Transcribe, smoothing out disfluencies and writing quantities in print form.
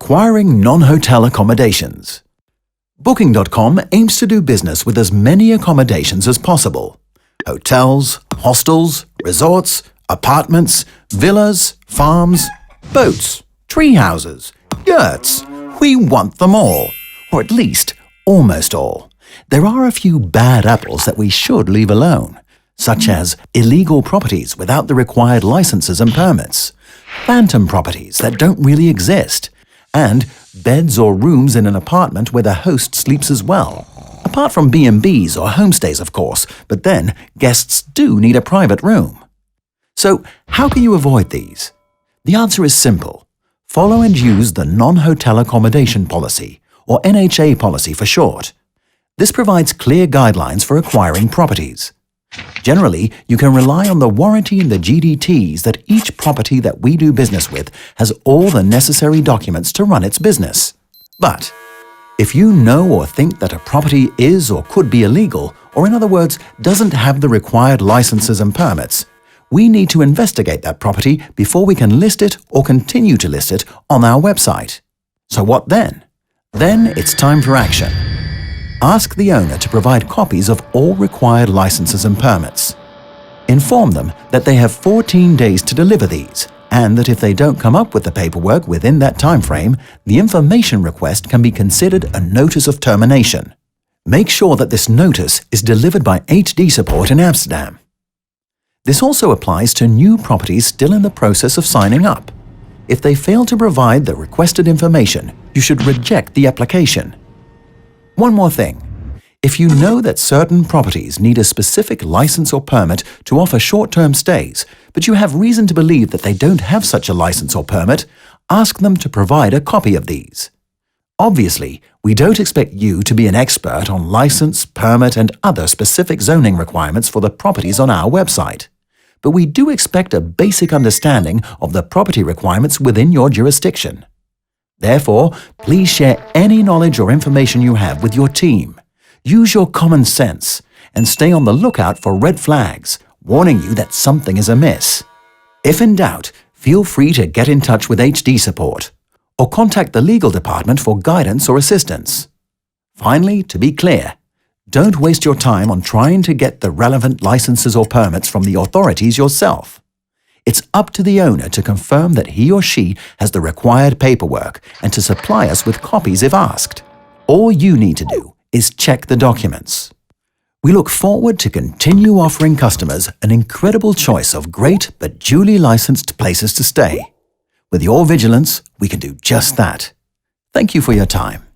Acquiring non-hotel accommodations. Booking.com aims to do business with as many accommodations as possible. Hotels, hostels, resorts, apartments, villas, farms, boats, tree houses, yurts. We want them all, or at least almost all. There are a few bad apples that we should leave alone, such as illegal properties without the required licenses and permits, phantom properties that don't really exist, and beds or rooms in an apartment where the host sleeps as well. Apart from B&Bs or homestays, of course, but then guests do need a private room. So how can you avoid these? The answer is simple. Follow and use the Non-Hotel Accommodation Policy, or NHA policy for short. This provides clear guidelines for acquiring properties. Generally, you can rely on the warranty and the GDTs that each property that we do business with has all the necessary documents to run its business. But if you know or think that a property is or could be illegal, or in other words, doesn't have the required licenses and permits, we need to investigate that property before we can list it or continue to list it on our website. So what then? Then it's time for action. Ask the owner to provide copies of all required licenses and permits. Inform them that they have 14 days to deliver these, and that if they don't come up with the paperwork within that time frame, the information request can be considered a notice of termination. Make sure that this notice is delivered by HD support in Amsterdam. This also applies to new properties still in the process of signing up. If they fail to provide the requested information, you should reject the application. One more thing. If you know that certain properties need a specific license or permit to offer short-term stays, but you have reason to believe that they don't have such a license or permit, ask them to provide a copy of these. Obviously, we don't expect you to be an expert on license, permit, and other specific zoning requirements for the properties on our website, but we do expect a basic understanding of the property requirements within your jurisdiction. Therefore, please share any knowledge or information you have with your team. Use your common sense and stay on the lookout for red flags, warning you that something is amiss. If in doubt, feel free to get in touch with HD support or contact the legal department for guidance or assistance. Finally, to be clear, don't waste your time on trying to get the relevant licenses or permits from the authorities yourself. It's up to the owner to confirm that he or she has the required paperwork and to supply us with copies if asked. All you need to do is check the documents. We look forward to continue offering customers an incredible choice of great but duly licensed places to stay. With your vigilance, we can do just that. Thank you for your time.